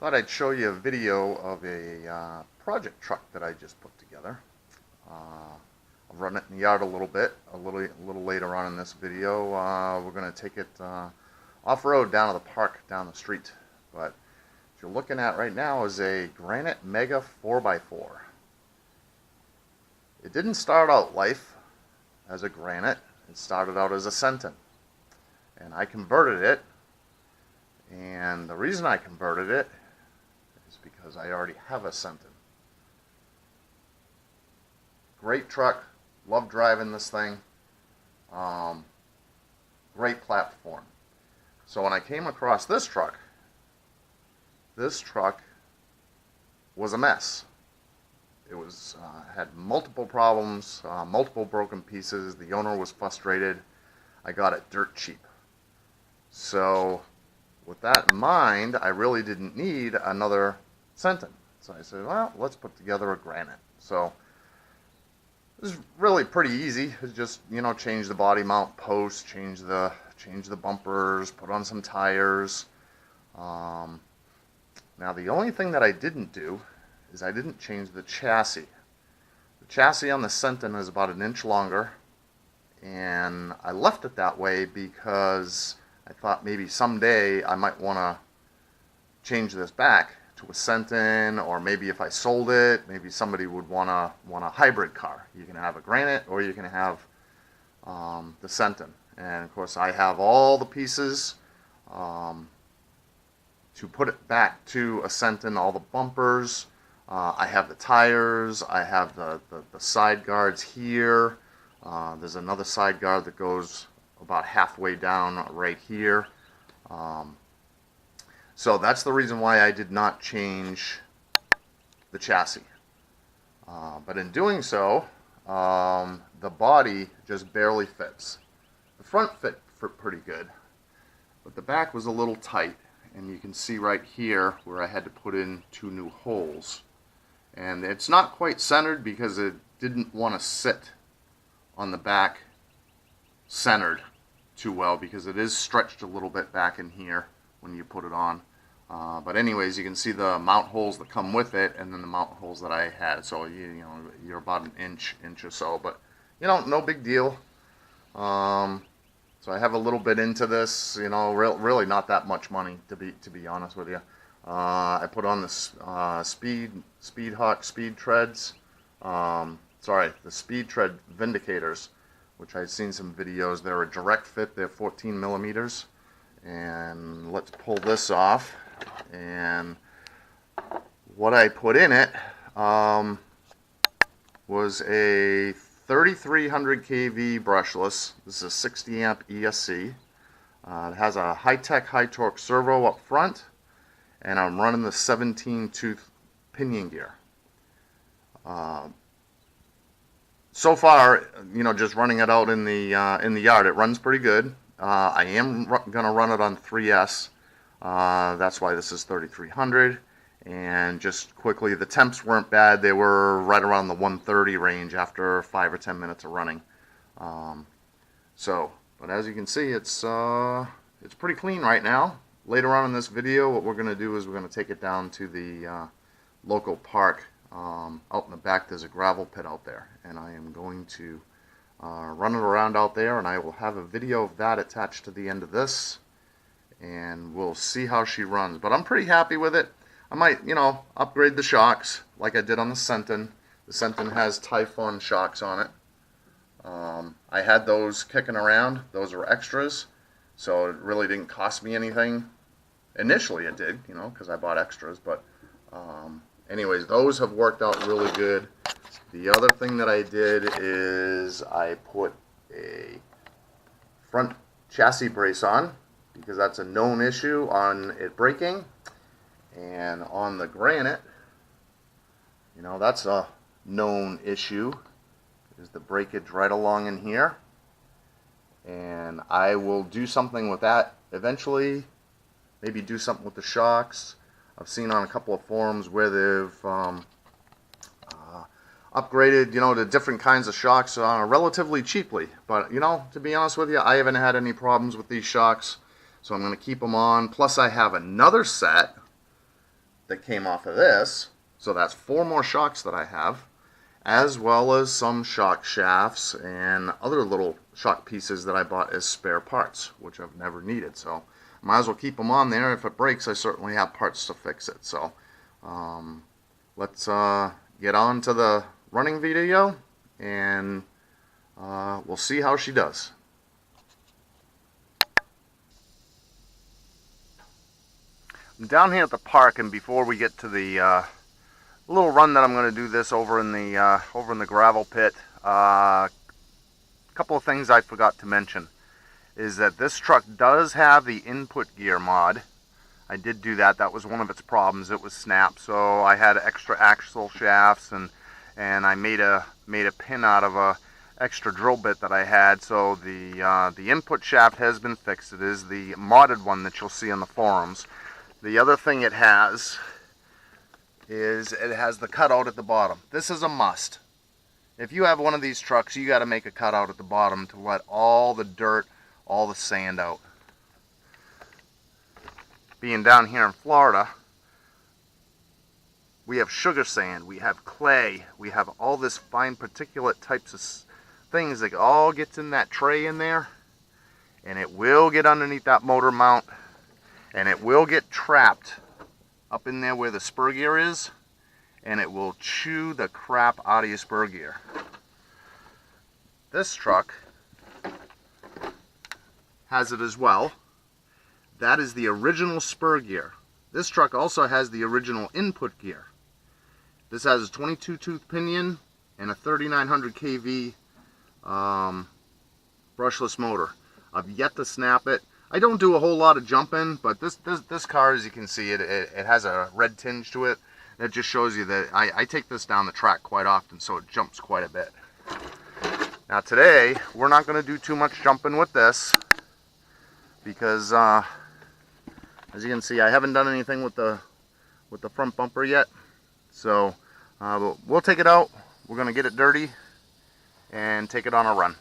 Thought I'd show you a video of a project truck that I just put together. I'll run it in the yard a little bit, a little later on in this video. We're going to take it off-road down to the park down the street. But what you're looking at right now is a Granite MEGA 4x4. It didn't start out life as a Granite. It started out as a Senton. And I converted it. And the reason I converted it is because I already have a Senton. Great truck. Love driving this thing. Great platform. So when I came across this truck was a mess. It was had multiple problems, multiple broken pieces. The owner was frustrated. I got it dirt cheap. So with that in mind, I really didn't need another Senton. So I said, well, let's put together a Granite. So it was really pretty easy. It's just, change the body mount post, change the bumpers, put on some tires. Now the only thing that I didn't do is I didn't change the chassis. The chassis on the Senton is about 1 inch longer, and I left it that way because I thought maybe someday I might want to change this back to a Senton, or maybe if I sold it, maybe somebody would want a hybrid car. You can have a Granite or you can have the Senton. And of course I have all the pieces to put it back to a Senton, all the bumpers. I have the tires, I have the side guards here. There's another side guard that goes about halfway down right here. So that's the reason why I did not change the chassis. But in doing so, the body just barely fits. The front fit pretty good, but the back was a little tight, and you can see right here where I had to put in 2 new holes. And it's not quite centered because it didn't want to sit on the back centered too well, because it is stretched a little bit back in here when you put it on. But anyways, you can see the mount holes that come with it, and then the mount holes that I had. So you're about an inch or so, but no big deal. So I have a little bit into this, really not that much money to be honest with you. I put on the Speed Hawk speed treads. Sorry, the speed tread Vindicators, which I've seen some videos. They're a direct fit. They're 14 millimeters. And let's pull this off. And what I put in it was a 3300 kV brushless. This is a 60 amp ESC. It has a high-tech, high-torque servo up front, and I'm running the 17-tooth pinion gear. So far, just running it out in the yard, it runs pretty good. I am going to run it on 3S. That's why this is 3300. And just quickly, the temps weren't bad. They were right around the 130 range after 5 or 10 minutes of running. But as you can see, it's pretty clean right now. Later on in this video, what we're going to do is we're going to take it down to the local park. Out in the back, there's a gravel pit out there, and I am going to run it around out there, and I will have a video of that attached to the end of this, and we'll see how she runs. But I'm pretty happy with it. I might, upgrade the shocks like I did on the Senton. The Senton has Typhon shocks on it. I had those kicking around. Those are extras, so it really didn't cost me anything. Initially it did, because I bought extras, but anyways, those have worked out really good. The other thing that I did is I put a front chassis brace on, because that's a known issue on it breaking. And on the Granite, that's a known issue, is the breakage right along in here. And I will do something with that eventually, maybe do something with the shocks. I've seen on a couple of forums where they've upgraded, to different kinds of shocks relatively cheaply. But, to be honest with you, I haven't had any problems with these shocks, so I'm going to keep them on. Plus, I have another set that came off of this. So that's 4 more shocks that I have, as well as some shock shafts and other little shock pieces that I bought as spare parts, which I've never needed. So might as well keep them on there. If it breaks, I certainly have parts to fix it. So let's get on to the running video, and we'll see how she does. I'm down here at the park, and before we get to the little run that I'm going to do this over in the gravel pit, a couple of things I forgot to mention is that this truck does have the input gear mod. I did do that. That was one of its problems. It was snapped, so I had extra axle shafts, and I made a pin out of a extra drill bit that I had. So the input shaft has been fixed. It is the modded one that you'll see on the forums. The other thing it has is it has the cutout at the bottom. This is a must. If you have one of these trucks, you got to make a cutout at the bottom to let all the dirt, all the sand out. Being down here in Florida, we have sugar sand, we have clay, we have all this fine particulate types of things that all gets in that tray in there, and it will get underneath that motor mount, and it will get trapped up in there where the spur gear is, and it will chew the crap out of your spur gear. This truck has it as well. That is the original spur gear. This truck also has the original input gear. This has a 22 tooth pinion and a 3900 kV brushless motor. I've yet to snap it. I don't do a whole lot of jumping, but this car, as you can see, it has a red tinge to it. It just shows you that I take this down the track quite often, so it jumps quite a bit. Now today, we're not going to do too much jumping with this, because as you can see, I haven't done anything with the front bumper yet. So we'll take it out. We're going to get it dirty and take it on a run.